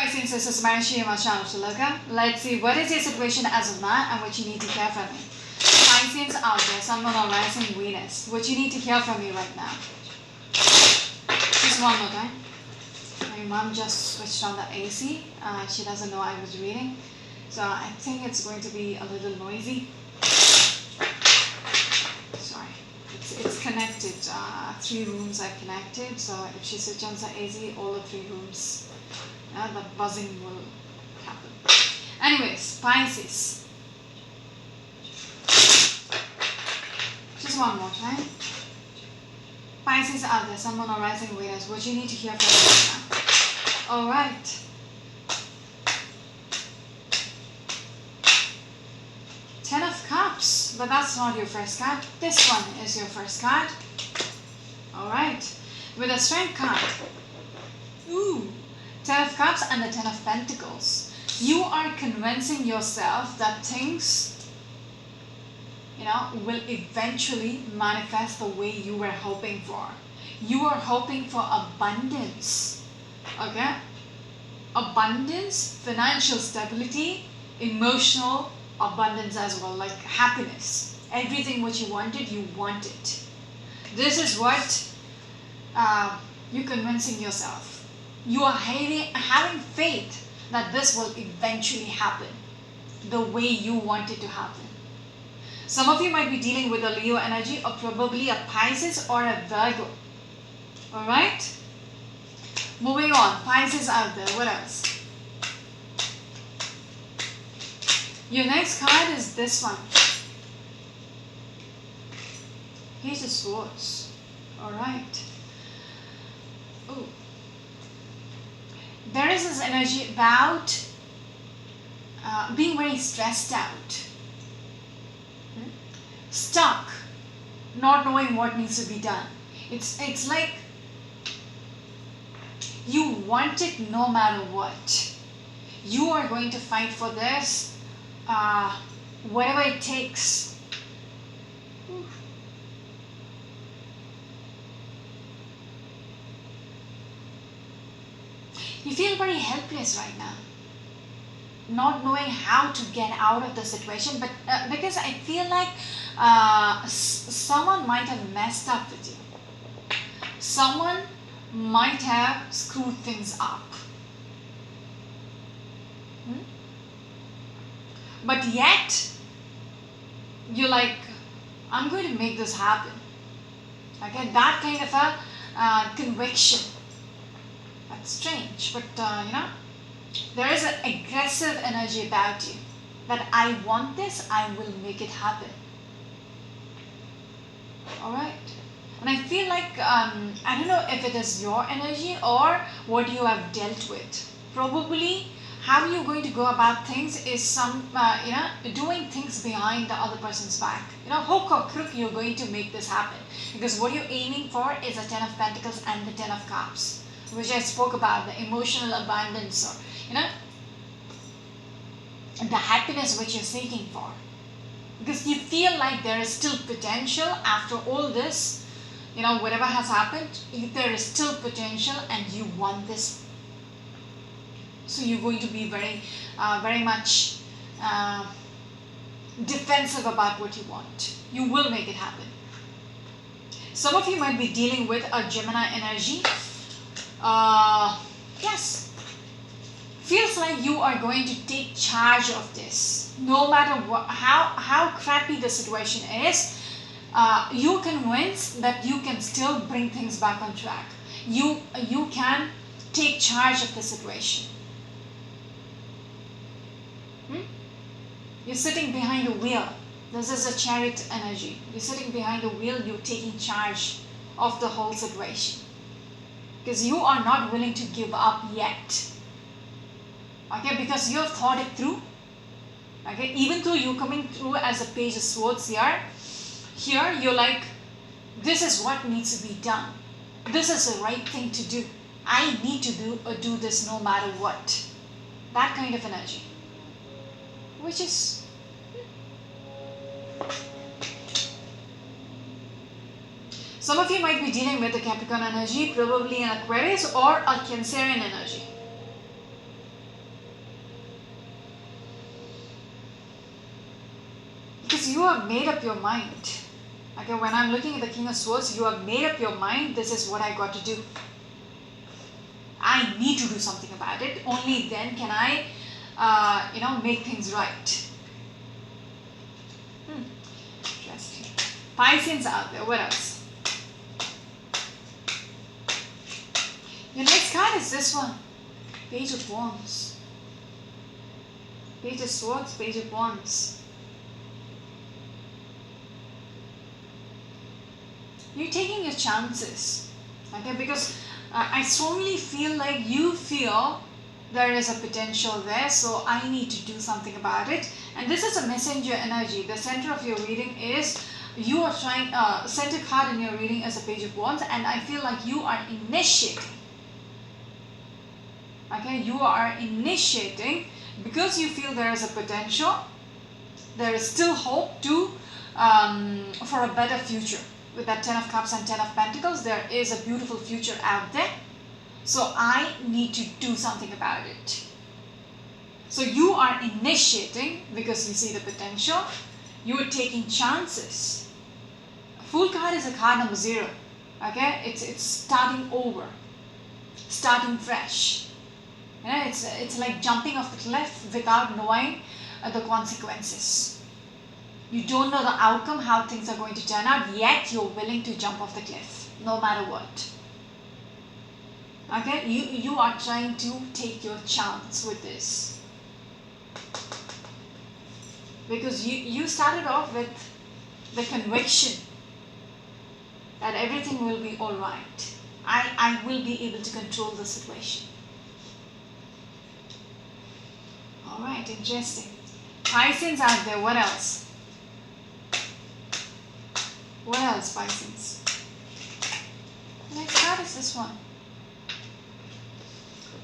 Since this is Marishi Masham, let's see what is your situation as of now and what you need to hear from me. Pisces out there, someone or rising Venus. What you need to hear from me right now. Just one more time. My mom just switched on the AC. She doesn't know I was reading. So I think it's going to be a little noisy. Sorry. It's connected. 3 rooms are connected. So if she switches on the AC, all the 3 rooms, the buzzing will happen. Anyways, Pisces. Just one more time. Pisces out there, someone or rising Venus. What you need to hear from me right now. Alright. Ten of Cups. But that's not your first card. This one is your first card. Alright. With a Strength card. Ooh. 10 of Cups and the 10 of Pentacles. You are convincing yourself that things, will eventually manifest the way you were hoping for. You are hoping for abundance. Okay? Abundance, financial stability, emotional abundance as well, like happiness. Everything what you wanted, you want it. This is what you're convincing yourself. You are having faith that this will eventually happen the way you want it to happen. Some of you might be dealing with a Leo energy or probably a Pisces or a Virgo. Alright? Moving on. Pisces out there. What else? Your next card is this one. Page of Swords. Alright. Oh. There is this energy about being very stressed out. Stuck, not knowing what needs to be done. It's like you want it no matter what. You are going to fight for this, whatever it takes. You feel very helpless right now, not knowing how to get out of the situation, but because I feel like someone might have messed up with you. Someone might have screwed things up. But yet, you're like, I'm going to make this happen. Okay, that kind of a conviction. That's strange, but there is an aggressive energy about you. That I want this, I will make it happen. Alright. And I feel like, I don't know if it is your energy or what you have dealt with. Probably how you're going to go about things is doing things behind the other person's back. Hook or crook, you're going to make this happen. Because what you're aiming for is a 10 of Pentacles and the 10 of Cups, which I spoke about, the emotional abundance, or, the happiness which you're seeking for. Because you feel like there is still potential after all this, whatever has happened, there is still potential and you want this. So you're going to be very, very much defensive about what you want. You will make it happen. Some of you might be dealing with a Gemini energy. Yes. Feels like you are going to take charge of this. No matter how crappy the situation is, you're convinced that you can still bring things back on track. You can take charge of the situation. You're sitting behind a wheel. This is a Chariot energy. You're sitting behind a wheel, you're taking charge of the whole situation. Because you are not willing to give up yet. Okay, because you have thought it through. Okay, even though you're coming through as a Page of Swords here you're like, this is what needs to be done. This is the right thing to do. I need to do this no matter what. That kind of energy. Which is some of you might be dealing with a Capricorn energy, probably an Aquarius or a Cancerian energy. Because you have made up your mind. Okay, when I'm looking at the King of Swords, you have made up your mind, this is what I got to do. I need to do something about it. Only then can I, make things right. Interesting. Pisces out there. What else? Your next card is this one. Page of Wands. Page of Swords, Page of Wands. You're taking your chances. Okay, because I strongly feel like you feel there is a potential there, so I need to do something about it. And this is a messenger energy. The center of your reading is, you are trying, center card in your reading is a Page of Wands, and I feel like you are initiating. Okay, you are initiating because you feel there is a potential. There is still hope to for a better future. With that 10 of Cups and 10 of Pentacles, there is a beautiful future out there. So I need to do something about it. So you are initiating because you see the potential. You are taking chances. Fool card is a card number 0. Okay, it's starting over, starting fresh. It's like jumping off the cliff without knowing the consequences. You don't know the outcome, how things are going to turn out, yet you're willing to jump off the cliff, no matter what. Okay, you are trying to take your chance with this. Because you started off with the conviction that everything will be alright. I will be able to control the situation. Alright, interesting. Pisces out there, what else? What else, Pisces? The next card is this one.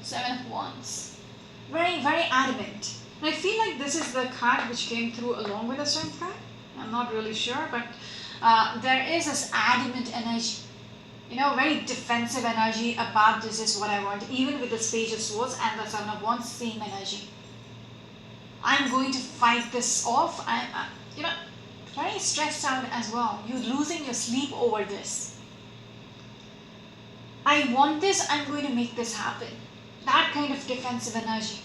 7 of Wands. Very, very adamant. And I feel like this is the card which came through along with the Strength card. I'm not really sure, but there is this adamant energy. Very defensive energy about this is what I want. Even with the Page of Swords and the 7 of Wands, same energy. I'm going to fight this off. I'm, very stressed out as well. You're losing your sleep over this. I want this, I'm going to make this happen. That kind of defensive energy.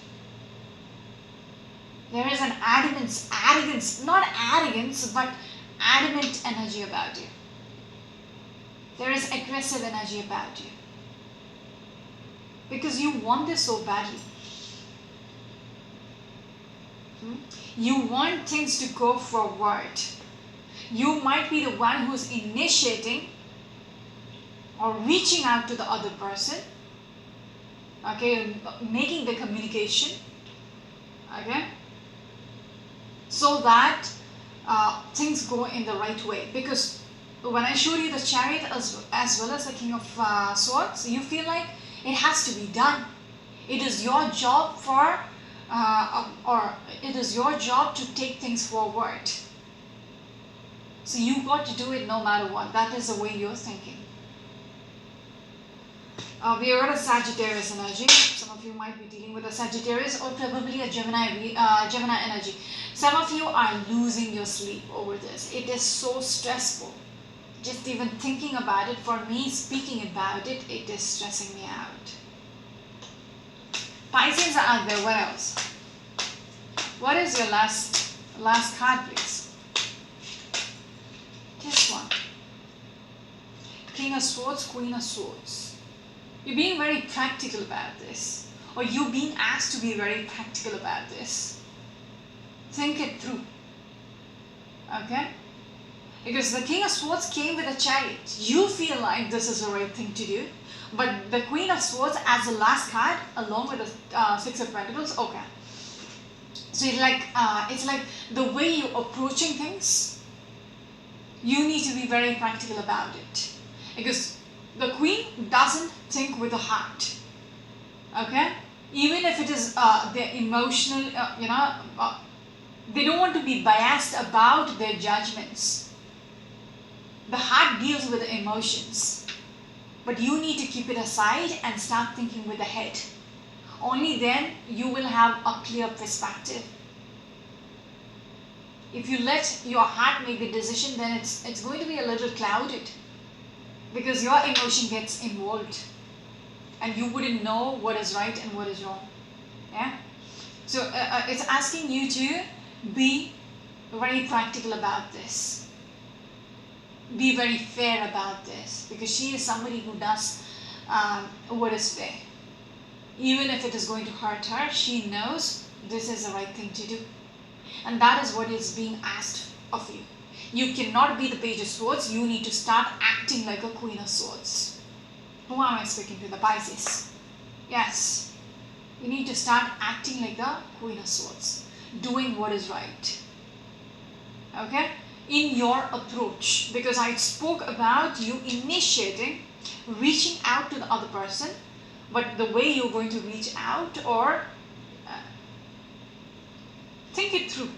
There is an arrogance, not arrogance, but adamant energy about you. There is aggressive energy about you. Because you want this so badly. You want things to go forward. You might be the one who's initiating or reaching out to the other person. Okay, making the communication. Okay, so that things go in the right way. Because when I showed you the Chariot as well as the King of Swords, you feel like it has to be done. It is your job it is your job to take things forward. So you got to do it no matter what. That is the way you're thinking. We are at a Sagittarius energy. Some of you might be dealing with a Sagittarius or probably a Gemini energy. Some of you are losing your sleep over this. It is so stressful. Just even thinking about it, for me, speaking about it, it is stressing me out. Pisces are out there. What else? What is your last card, please? This one. King of Swords, Queen of Swords. You're being very practical about this. Or you're being asked to be very practical about this. Think it through. Okay? Because the King of Swords came with a Chariot. You feel like this is the right thing to do. But the Queen of Swords as the last card, along with the 6 of Pentacles, okay. So it's like the way you're approaching things, you need to be very practical about it. Because the Queen doesn't think with the heart. Okay? Even if it is their emotional, they don't want to be biased about their judgments. The heart deals with the emotions. But you need to keep it aside and start thinking with the head. Only then you will have a clear perspective. If you let your heart make the decision, then it's going to be a little clouded, because your emotion gets involved and you wouldn't know what is right and what is wrong. Yeah. So it's asking you to be very practical about this. Be very fair about this, because she is somebody who does what is fair. Even if it is going to hurt her, she knows this is the right thing to do. And that is what is being asked of you. You cannot be the Page of Swords. You need to start acting like a Queen of Swords. Who am I speaking to? The Pisces. Yes. You need to start acting like the Queen of Swords. Doing what is right. Okay? In your approach. Because I spoke about you initiating, reaching out to the other person. But the way you're going to reach out, or think it through.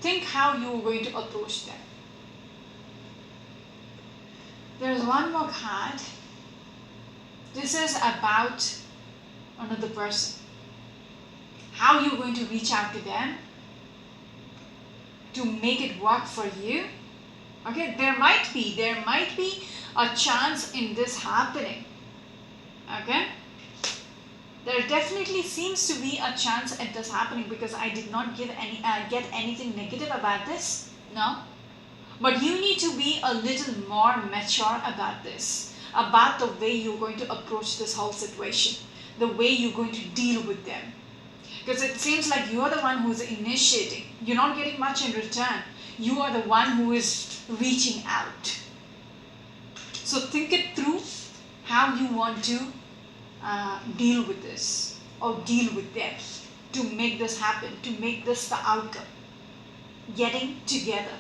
Think how you're going to approach them. There's one more card. This is about another person. How you're going to reach out to them to make it work for you. Okay, there might be a chance in this happening. Okay, there definitely seems to be a chance at this happening, because I did not get anything negative about this. No, but you need to be a little more mature about this, about the way you're going to approach this whole situation, the way you're going to deal with them. Because it seems like you're the one who's initiating. You're not getting much in return. You are the one who is reaching out. So think it through how you want to deal with this, or deal with them, to make this happen, to make this the outcome. Getting together.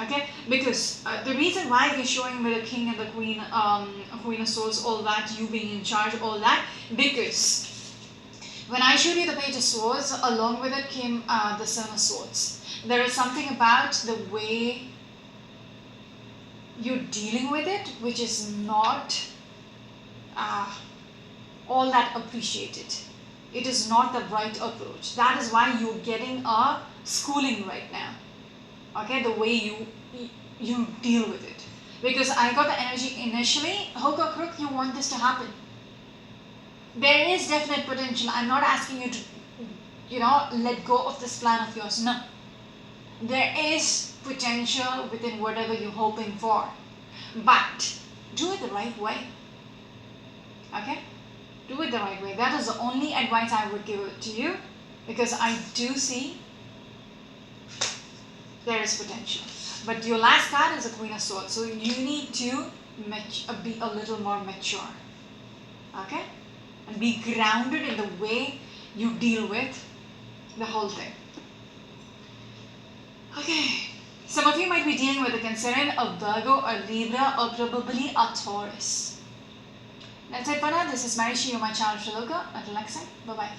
Okay, because the reason why we're showing with the King and the Queen, Queen of Swords, all that, you being in charge, all that, because when I showed you the Page of Swords, along with it came the Seven of Swords. There is something about the way you're dealing with it which is not all that appreciated. It is not the right approach. That is why you're getting a schooling right now. Okay, the way you deal with it. Because I got the energy initially, hook or crook, you want this to happen. There is definite potential. I'm not asking you to, let go of this plan of yours. No. There is potential within whatever you're hoping for. But do it the right way. Okay? Do it the right way. That is the only advice I would give it to you, because I do see there is potential. But your last card is a Queen of Swords. So you need to be a little more mature. Okay? And be grounded in the way you deal with the whole thing. Okay. Some of you might be dealing with a Cancerian, a Virgo, a Libra, or probably a Taurus. That's it for now. This is Marishi, you're my channel Shaloka. Until next time, bye-bye.